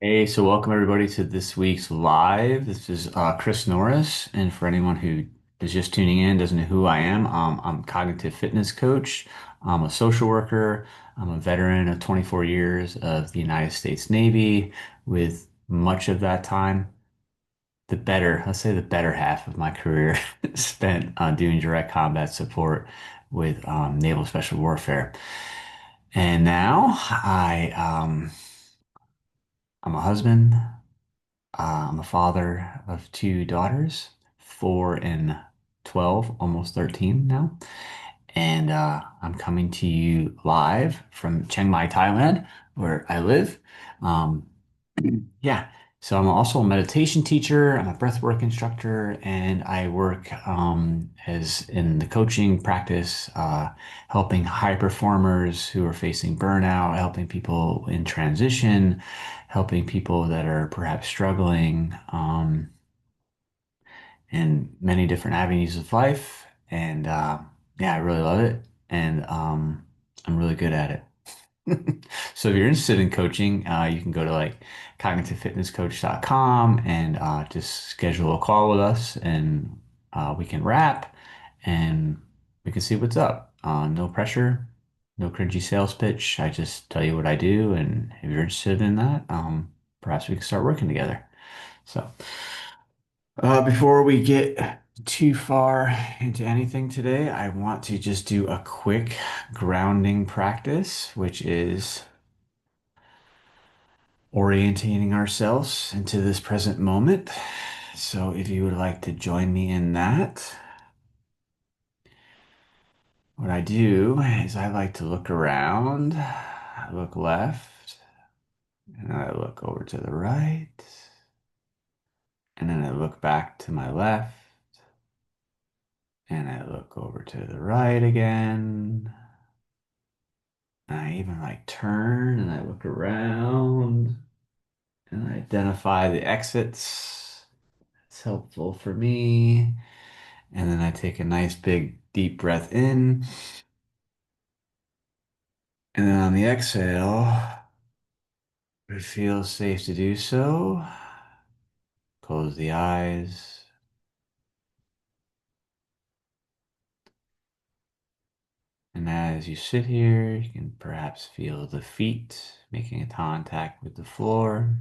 Hey, so welcome everybody to this week's live. This is Chris Norris, and for anyone who is just tuning in, doesn't know who I am, I'm a cognitive fitness coach. I'm a social worker. I'm a veteran of 24 years of the United States Navy, with much of that time, let's say the better half of my career spent doing direct combat support with Naval Special Warfare. And now I'm a husband. I'm a father of two daughters, 4 and 12, almost 13 now. And I'm coming to you live from Chiang Mai, Thailand, where I live. Um, yeah, so I'm also a meditation teacher, I'm a breathwork instructor, and I work as in the coaching practice, helping high performers who are facing burnout, helping people in transition, helping people that are perhaps struggling in many different avenues of life. And yeah, I really love it, and I'm really good at it. So if you're interested in coaching, you can go to like cognitiveFitnessCoach.com and just schedule a call with us, and we can wrap and we can see what's up. No pressure, no cringy sales pitch. I just tell you what I do, and if you're interested in that, perhaps we can start working together. So before we get too far into anything today, I want to just do a quick grounding practice, which is orientating ourselves into this present moment. So if you would like to join me in that, what I do is I like to look around, I look left, and I look over to the right, and then I look back to my left, and I look over to the right again. And I even like turn and I look around and I identify the exits. It's helpful for me. And then I take a nice big deep breath in. And then on the exhale, if it feels safe to do so, close the eyes. And as you sit here, you can perhaps feel the feet making a contact with the floor.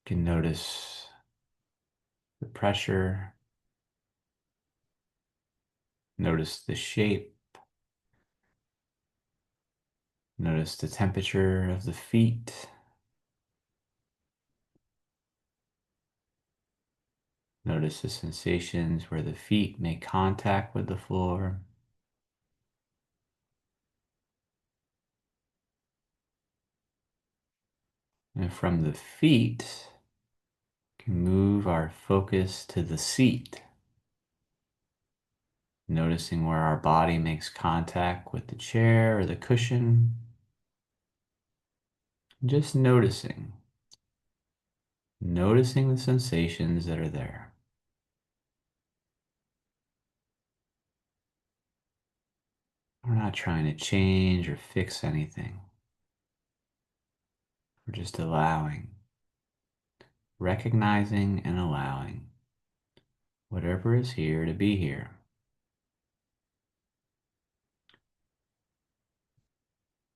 You can notice the pressure, notice the shape, notice the temperature of the feet. Notice the sensations where the feet make contact with the floor. And from the feet, can move our focus to the seat, noticing where our body makes contact with the chair or the cushion. Just noticing the sensations that are there. We're not trying to change or fix anything. We're just allowing, recognizing and allowing whatever is here to be here.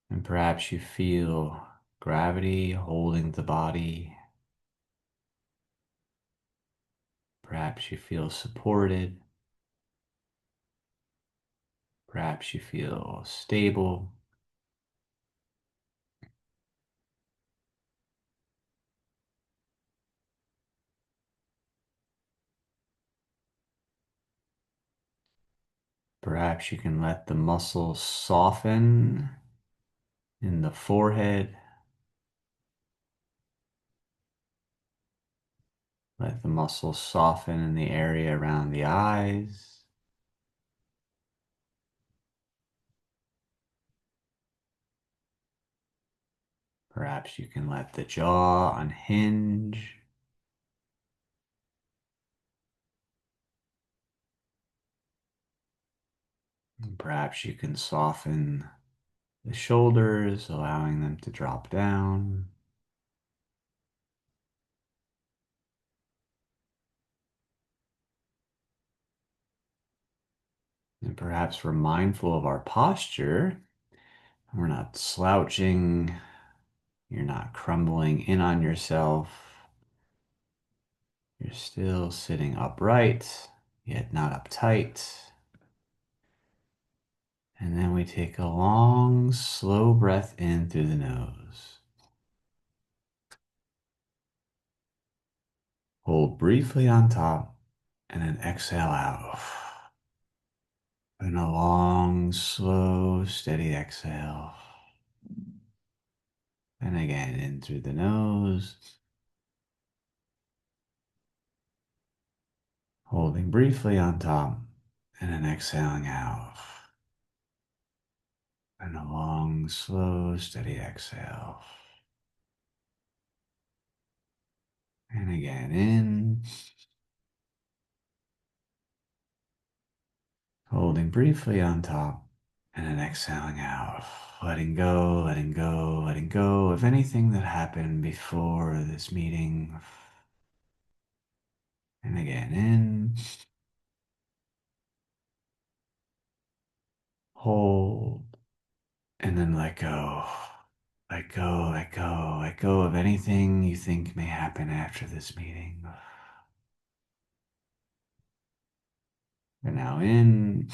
And perhaps you feel gravity holding the body. Perhaps you feel supported. Perhaps you feel stable. Perhaps you can let the muscles soften in the forehead. Let the muscles soften in the area around the eyes. Perhaps you can let the jaw unhinge. Perhaps you can soften the shoulders, allowing them to drop down. And perhaps we're mindful of our posture. We're not slouching. You're not crumbling in on yourself. You're still sitting upright, yet not uptight. And then we take a long, slow breath in through the nose. Hold briefly on top and then exhale out. And a long, slow, steady exhale. And again, in through the nose, holding briefly on top and then exhaling out. And a long, slow, steady exhale. And again, in, holding briefly on top and then exhaling out. Letting go, letting go, letting go of anything that happened before this meeting. And again, in, hold, and then let go. Let go, let go, let go of anything you think may happen after this meeting. And now in,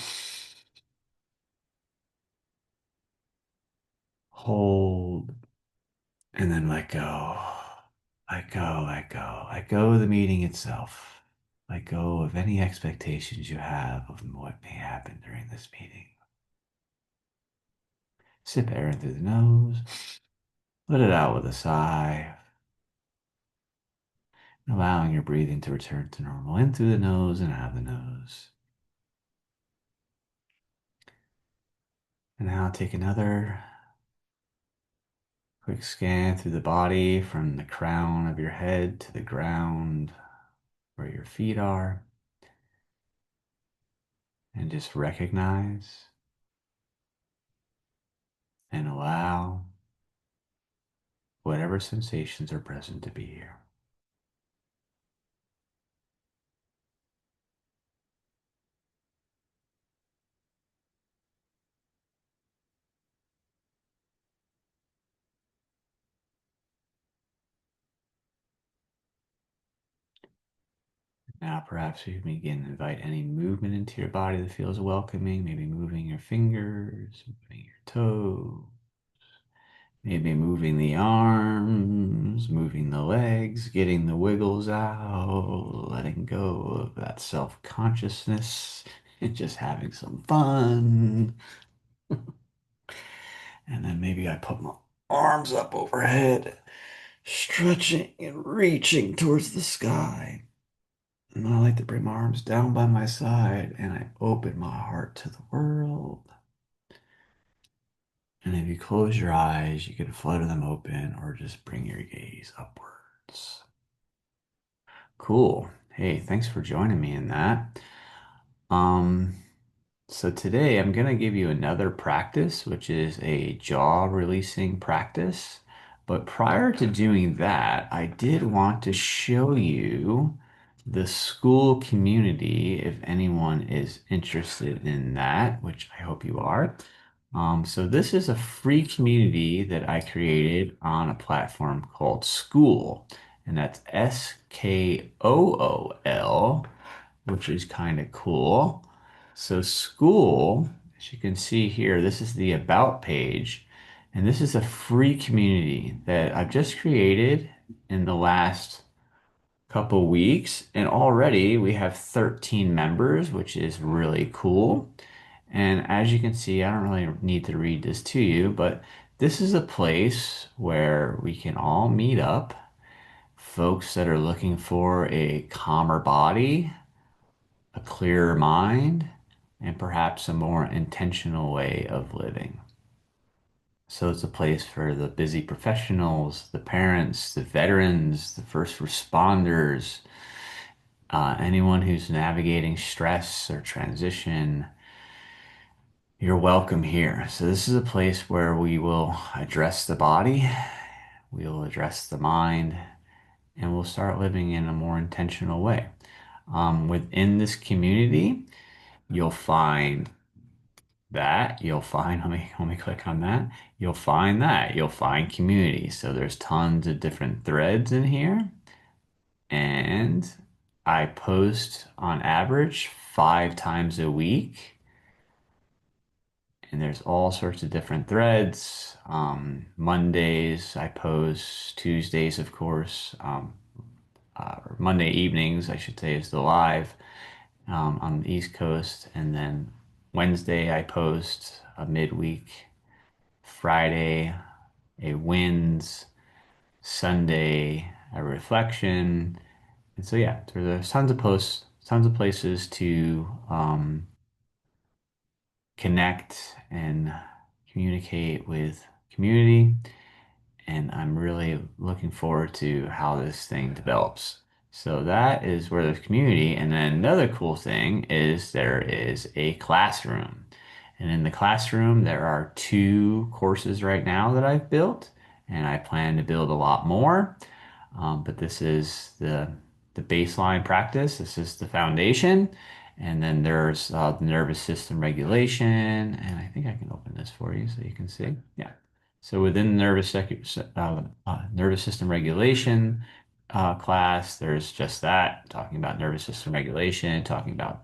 hold, and then let go. Let go, let go, let go of the meeting itself. Let go of any expectations you have of what may happen during this meeting. Sip air in through the nose. Let it out with a sigh. Allowing your breathing to return to normal in through the nose and out of the nose. And now take another quick scan through the body from the crown of your head to the ground where your feet are. And just recognize and allow whatever sensations are present to be here. Now, perhaps you begin to invite any movement into your body that feels welcoming, maybe moving your fingers, moving your toes, maybe moving the arms, moving the legs, getting the wiggles out, letting go of that self-consciousness and just having some fun. And then maybe I put my arms up overhead, stretching and reaching towards the sky. And I like to bring my arms down by my side and I open my heart to the world. And if you close your eyes, you can flutter them open or just bring your gaze upwards. Cool. Hey, thanks for joining me in that. Um, So today I'm going to give you another practice, which is a jaw releasing practice. But prior to doing that, I did want to show you the Skool community if anyone is interested in that, which I hope you are. So this is a free community that I created on a platform called Skool, and that's Skool, which is kind of cool. So Skool, as you can see here, this is the About page, and this is a free community that I've just created in the last couple weeks, and already we have 13 members, which is really cool. And as you can see, I don't really need to read this to you, but this is a place where we can all meet up, folks that are looking for a calmer body, a clearer mind, and perhaps a more intentional way of living. So it's a place for the busy professionals, the parents, the veterans, the first responders, anyone who's navigating stress or transition. You're welcome here. So this is a place where we will address the body, we will address the mind, and we'll start living in a more intentional way. Within this community, you'll find let me click on that. You'll find community. So there's tons of different threads in here, and I post on average 5 times a week. And there's all sorts of different threads. Mondays I post, Tuesdays, of course, or Monday evenings, I should say, is the live on the East Coast. And then Wednesday I post a midweek, Friday a wins, Sunday a reflection. And so, yeah, there's tons of posts, tons of places to connect and communicate with community. And I'm really looking forward to how this thing develops. So that is where there's community. And then another cool thing is there is a classroom. And in the classroom, there are 2 courses right now that I've built, and I plan to build a lot more. But this is the baseline practice. This is the foundation. And then there's the nervous system regulation. And I think I can open this for you so you can see. Yeah. So within the nervous system regulation class, there's just that, talking about nervous system regulation, talking about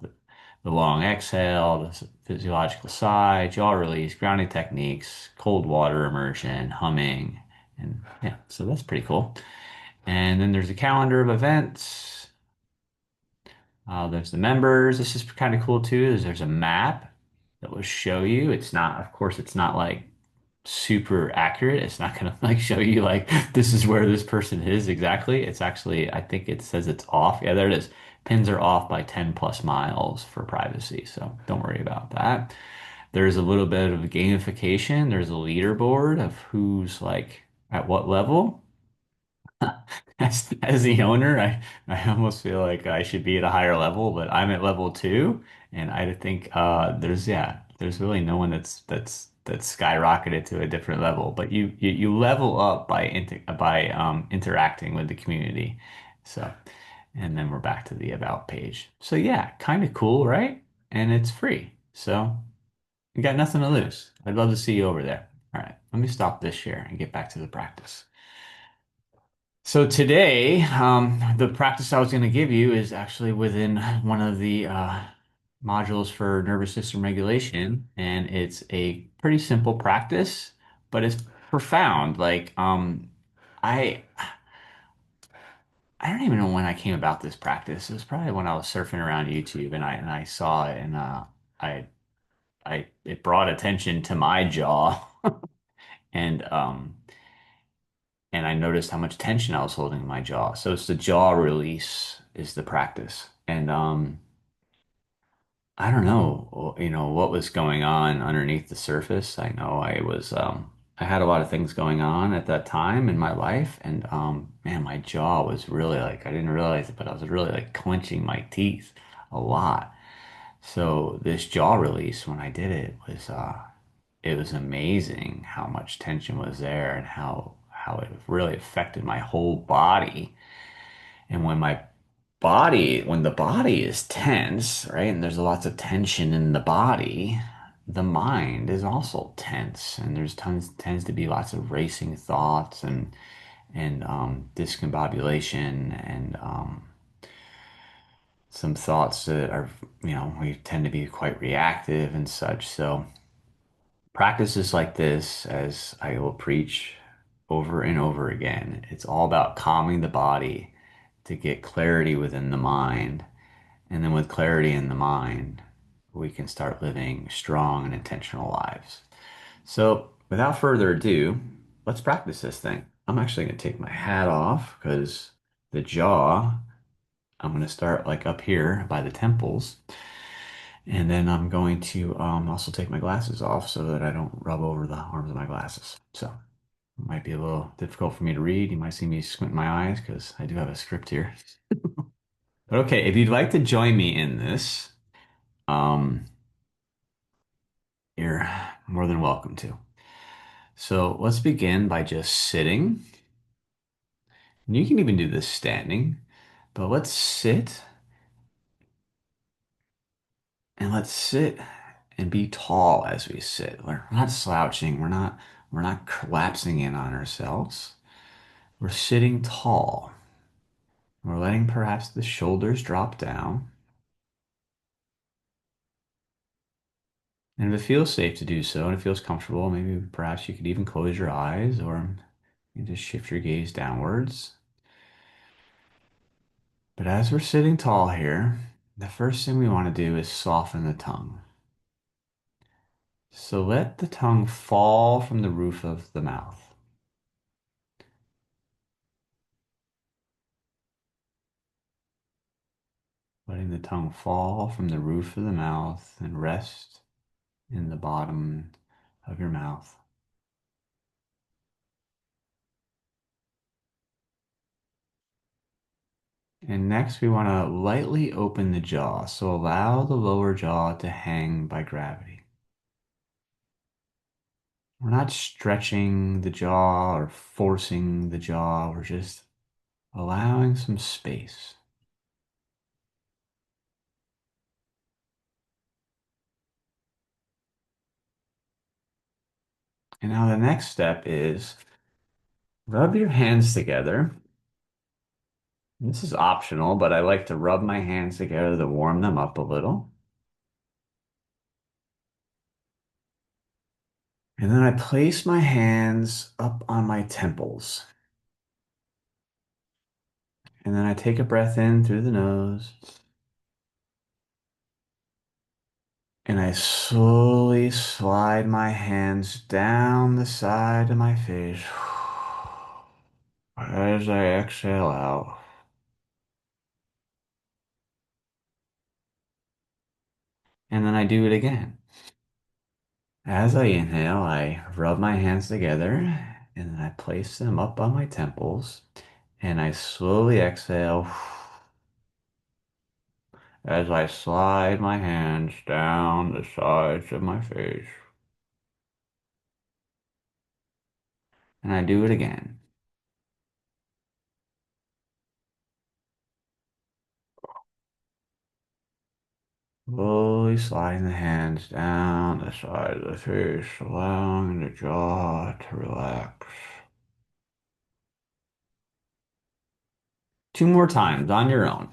the long exhale, the physiological sigh, jaw release, grounding techniques, cold water immersion, humming, and yeah, so that's pretty cool. And then there's a calendar of events. There's the members. This is kind of cool too. There's a map that will show you. It's not, of course, it's not like super accurate. It's not going to like show you like this is where this person is exactly. It's actually, I think it says it's off. Yeah, there it is. Pins are off by 10 plus miles for privacy. So don't worry about that. There's a little bit of gamification. There's a leaderboard of who's like at what level. As the owner, I almost feel like I should be at a higher level, but I'm at level 2, and I think there's really no one that's skyrocketed to a different level. But you level up by interacting with the community. So, and then we're back to the about page. So yeah, kind of cool, right? And it's free. So you got nothing to lose. I'd love to see you over there. All right, let me stop this share and get back to the practice. So today, the practice I was going to give you is actually within one of the modules for nervous system regulation, and it's a pretty simple practice, but it's profound. I I don't even know when I came about this practice. It was probably when I was surfing around YouTube, and I saw it, and I I it brought attention to my jaw, and and I noticed how much tension I was holding in my jaw. So it's the jaw release is the practice. And I don't know, what was going on underneath the surface. I know I had a lot of things going on at that time in my life, and man, my jaw was really like I didn't realize it, but I was really like clenching my teeth a lot. So this jaw release when I did it was amazing how much tension was there and how it really affected my whole body. And when the body is tense, right, and there's lots of tension in the body, the mind is also tense, and there's tends to be lots of racing thoughts and discombobulation and some thoughts that are, we tend to be quite reactive and such. So practices like this, as I will preach over and over again, it's all about calming the body to get clarity within the mind. And then with clarity in the mind, we can start living strong and intentional lives. So without further ado, let's practice this thing. I'm actually going to take my hat off because the jaw, I'm going to start like up here by the temples. And then I'm going to also take my glasses off so that I don't rub over the arms of my glasses. So it might be a little difficult for me to read. You might see me squint my eyes because I do have a script here. But okay, if you'd like to join me in this, um, You're more than welcome to. So let's begin by just sitting. And you can even do this standing, but let's sit and let's sit and be tall as we sit. We're not slouching. We're not collapsing in on ourselves. We're sitting tall. We're letting perhaps the shoulders drop down. And if it feels safe to do so and it feels comfortable, maybe perhaps you could even close your eyes or you just shift your gaze downwards. But as we're sitting tall here, the first thing we want to do is soften the tongue. So let the tongue fall from the roof of the mouth. Letting the tongue fall from the roof of the mouth and rest in the bottom of your mouth. And next we want to lightly open the jaw. So allow the lower jaw to hang by gravity. We're not stretching the jaw or forcing the jaw. We're just allowing some space. And now the next step is rub your hands together. This is optional, but I like to rub my hands together to warm them up a little. And then I place my hands up on my temples. And then I take a breath in through the nose. And I slowly slide my hands down the side of my face as I exhale out. And then I do it again. As I inhale, I rub my hands together and then I place them up on my temples and I slowly exhale as I slide my hands down the sides of my face. And I do it again. Slowly sliding the hands down the side of the face, allowing the jaw to relax. Two more times on your own.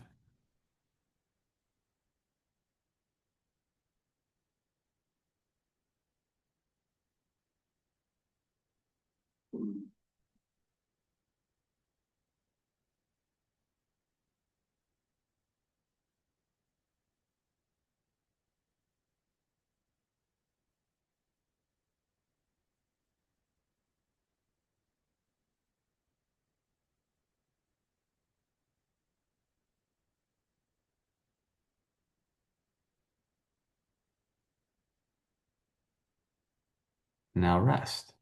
Now rest.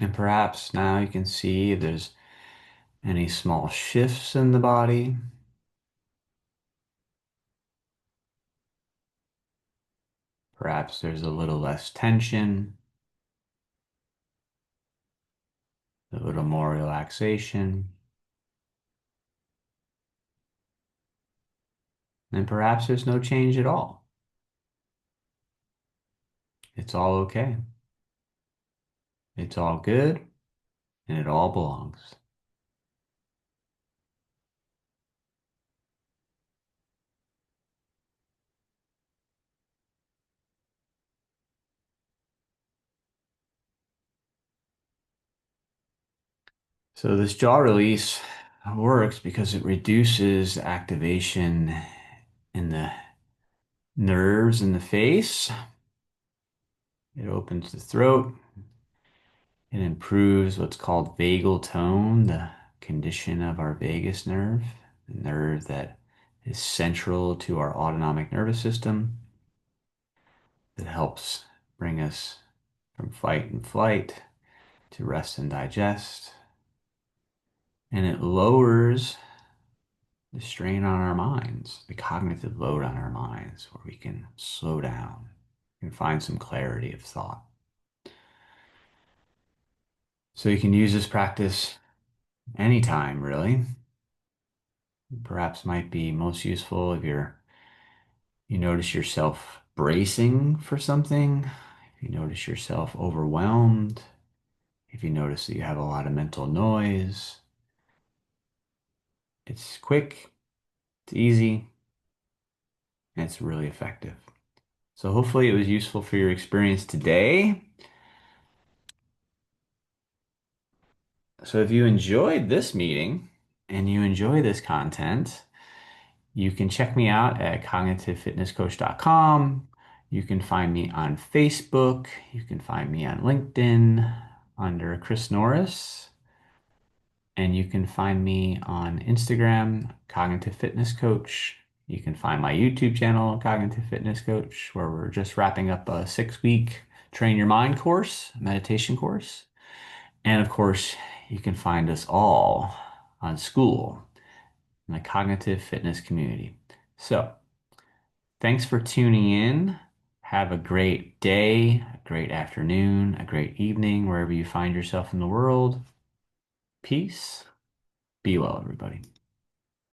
And perhaps now you can see if there's any small shifts in the body. Perhaps there's a little less tension, a little more relaxation. And perhaps there's no change at all. It's all okay. It's all good and it all belongs. So this jaw release works because it reduces activation in the nerves in the face. It opens the throat. It improves what's called vagal tone, the condition of our vagus nerve, the nerve that is central to our autonomic nervous system, that helps bring us from fight and flight to rest and digest. and it lowers the strain on our minds, the cognitive load on our minds, where we can slow down and find some clarity of thought. So you can use this practice anytime, really. Perhaps might be most useful if you notice yourself bracing for something, if you notice yourself overwhelmed, if you notice that you have a lot of mental noise. It's quick, it's easy, and it's really effective. So hopefully it was useful for your experience today. So if you enjoyed this meeting and you enjoy this content, you can check me out at cognitivefitnesscoach.com. You can find me on Facebook. You can find me on LinkedIn under Chris Norris. And you can find me on Instagram, Cognitive Fitness Coach. You can find my YouTube channel, Cognitive Fitness Coach, where we're just wrapping up a 6-week Train Your Mind course, meditation course. And of course, you can find us all on Skool, in the cognitive fitness community. So, thanks for tuning in. Have a great day, a great afternoon, a great evening, wherever you find yourself in the world. Peace. Be well, everybody.